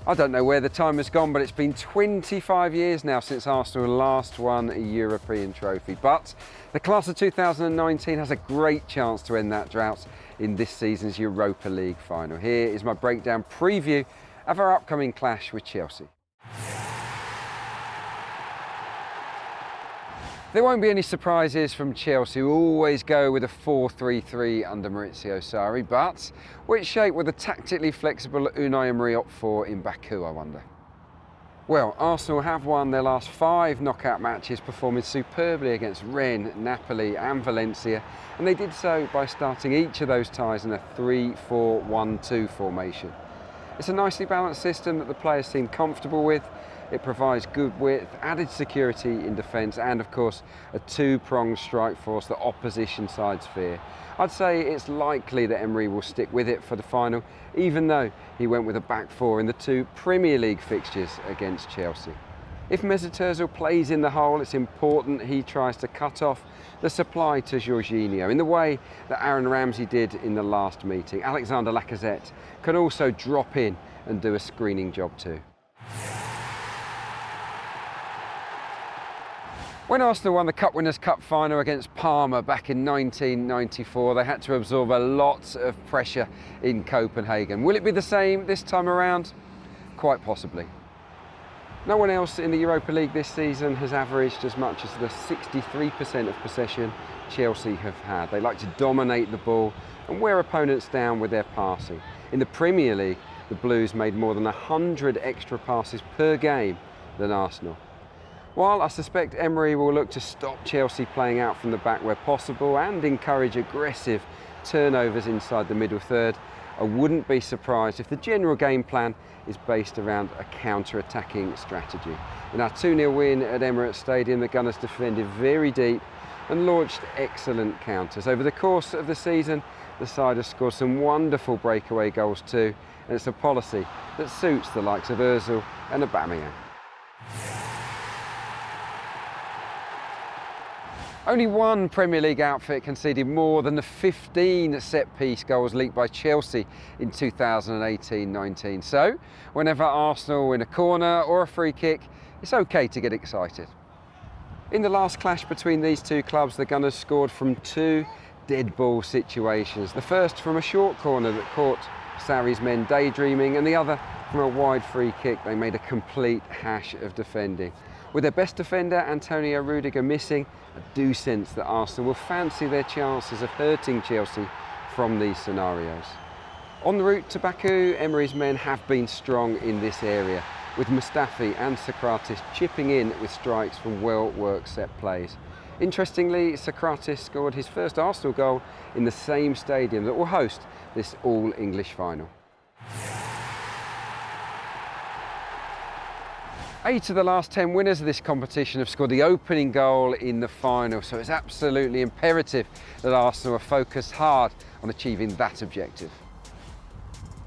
I don't know where the time has gone, but it's been 25 years now since Arsenal last won a European trophy. But the class of 2019 has a great chance to end that drought in this season's Europa League final. Here is my breakdown preview of our upcoming clash with Chelsea. There won't be any surprises from Chelsea, who always go with a 4-3-3 under Maurizio Sarri, but which shape will the tactically flexible Unai Emery opt for in Baku, I wonder? Well, Arsenal have won their last 5 knockout matches, performing superbly against Rennes, Napoli and Valencia, and they did so by starting each of those ties in a 3-4-1-2 formation. It's a nicely balanced system that the players seem comfortable with. It provides good width, added security in defence and of course a 2-pronged strike force that opposition sides fear. I'd say it's likely that Emery will stick with it for the final, even though he went with a back 4 in the 2 Premier League fixtures against Chelsea. If Mesut Ozil plays in the hole, it's important he tries to cut off the supply to Jorginho in the way that Aaron Ramsey did in the last meeting. Alexandre Lacazette can also drop in and do a screening job too. When Arsenal won the Cup Winners' Cup final against Parma back in 1994, they had to absorb a lot of pressure in Copenhagen. Will it be the same this time around? Quite possibly. No one else in the Europa League this season has averaged as much as the 63% of possession Chelsea have had. They like to dominate the ball and wear opponents down with their passing. In the Premier League, the Blues made more than 100 extra passes per game than Arsenal. While I suspect Emery will look to stop Chelsea playing out from the back where possible and encourage aggressive turnovers inside the middle third, I wouldn't be surprised if the general game plan is based around a counter-attacking strategy. In our 2-0 win at Emirates Stadium, the Gunners defended very deep and launched excellent counters. Over the course of the season, the side has scored some wonderful breakaway goals too, and it's a policy that suits the likes of Ozil and Aubameyang. Only one Premier League outfit conceded more than the 15 set-piece goals leaked by Chelsea in 2018-19. So, whenever Arsenal win a corner or a free kick, it's okay to get excited. In the last clash between these two clubs, the Gunners scored from 2 dead ball situations. The first from a short corner that caught Sarri's men daydreaming, and the other from a wide free kick. They made a complete hash of defending. With their best defender, Antonio Rudiger, missing, I do sense that Arsenal will fancy their chances of hurting Chelsea from these scenarios. On the route to Baku, Emery's men have been strong in this area, with Mustafi and Sokratis chipping in with strikes from well-worked set plays. Interestingly, Sokratis scored his first Arsenal goal in the same stadium that will host this all-English final. 8 of the last 10 winners of this competition have scored the opening goal in the final, so it's absolutely imperative that Arsenal are focused hard on achieving that objective.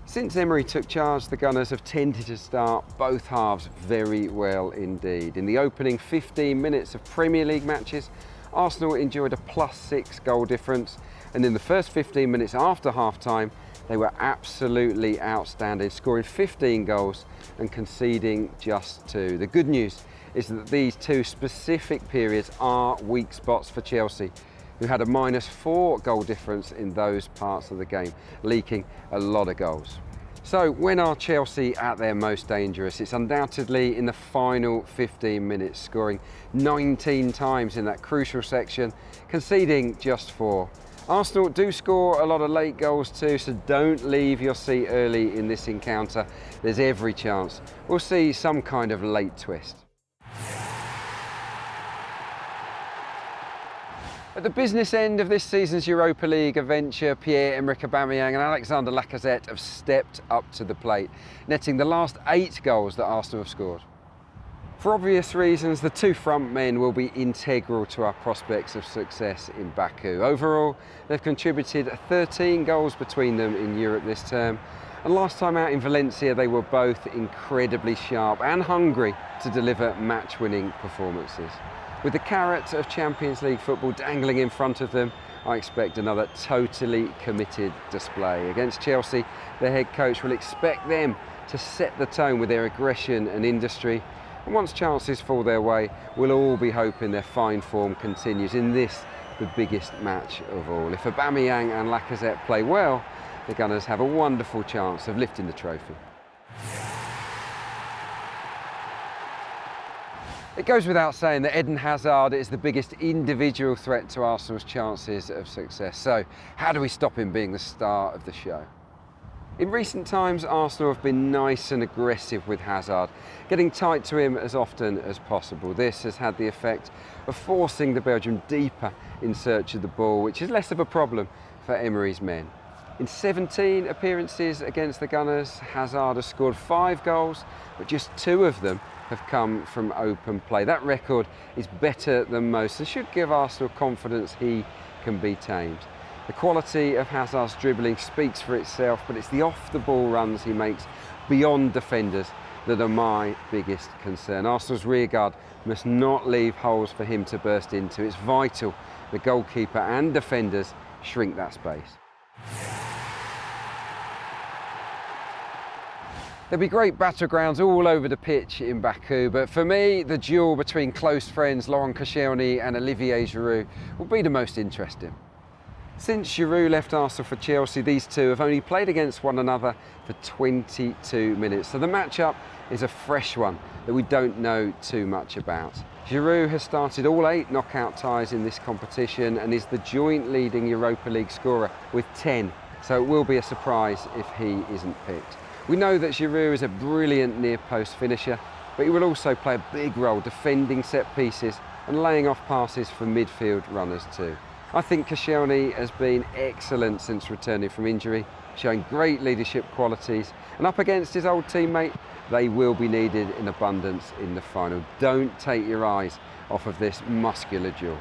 Since Emery took charge, the Gunners have tended to start both halves very well indeed. In the opening 15 minutes of Premier League matches, Arsenal enjoyed a +6 goal difference, and in the first 15 minutes after half-time, they were absolutely outstanding, scoring 15 goals and conceding just 2. The good news is that these 2 specific periods are weak spots for Chelsea, who had a -4 goal difference in those parts of the game, leaking a lot of goals. So when are Chelsea at their most dangerous? It's undoubtedly in the final 15 minutes, scoring 19 times in that crucial section, conceding just 4. Arsenal do score a lot of late goals too, so don't leave your seat early in this encounter. There's every chance we'll see some kind of late twist. At the business end of this season's Europa League adventure, Pierre-Emerick Aubameyang and Alexandre Lacazette have stepped up to the plate, netting the last 8 goals that Arsenal have scored. For obvious reasons, the 2 front men will be integral to our prospects of success in Baku. Overall, they've contributed 13 goals between them in Europe this term, and last time out in Valencia they were both incredibly sharp and hungry to deliver match-winning performances. With the carrot of Champions League football dangling in front of them, I expect another totally committed display. Against Chelsea, the head coach will expect them to set the tone with their aggression and industry. And once chances fall their way, we'll all be hoping their fine form continues in this, the biggest match of all. If Aubameyang and Lacazette play well, the Gunners have a wonderful chance of lifting the trophy. It goes without saying that Eden Hazard is the biggest individual threat to Arsenal's chances of success. So, how do we stop him being the star of the show? In recent times, Arsenal have been nice and aggressive with Hazard, getting tight to him as often as possible. This has had the effect of forcing the Belgian deeper in search of the ball, which is less of a problem for Emery's men. In 17 appearances against the Gunners, Hazard has scored 5 goals, but just 2 of them have come from open play. That record is better than most and should give Arsenal confidence he can be tamed. The quality of Hazard's dribbling speaks for itself, but it's the off-the-ball runs he makes beyond defenders that are my biggest concern. Arsenal's rearguard must not leave holes for him to burst into. It's vital the goalkeeper and defenders shrink that space. There'll be great battlegrounds all over the pitch in Baku, but for me, the duel between close friends Laurent Koscielny and Olivier Giroud will be the most interesting. Since Giroud left Arsenal for Chelsea, these two have only played against one another for 22 minutes, so the matchup is a fresh one that we don't know too much about. Giroud has started all 8 knockout ties in this competition and is the joint leading Europa League scorer with 10, so it will be a surprise if he isn't picked. We know that Giroud is a brilliant near-post finisher, but he will also play a big role defending set pieces and laying off passes for midfield runners too. I think Koscielny has been excellent since returning from injury, showing great leadership qualities, and up against his old teammate, they will be needed in abundance in the final. Don't take your eyes off of this muscular duel.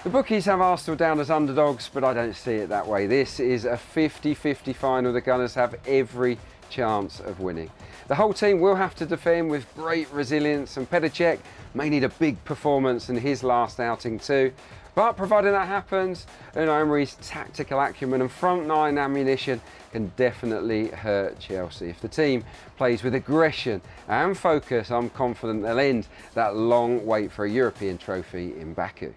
The bookies have Arsenal down as underdogs, but I don't see it that way. This is a 50-50 final. The Gunners have every chance of winning. The whole team will have to defend with great resilience, and Petr Cech may need a big performance in his last outing too. But providing that happens, Emery's tactical acumen and front 9 ammunition can definitely hurt Chelsea. If the team plays with aggression and focus, I'm confident they'll end that long wait for a European trophy in Baku.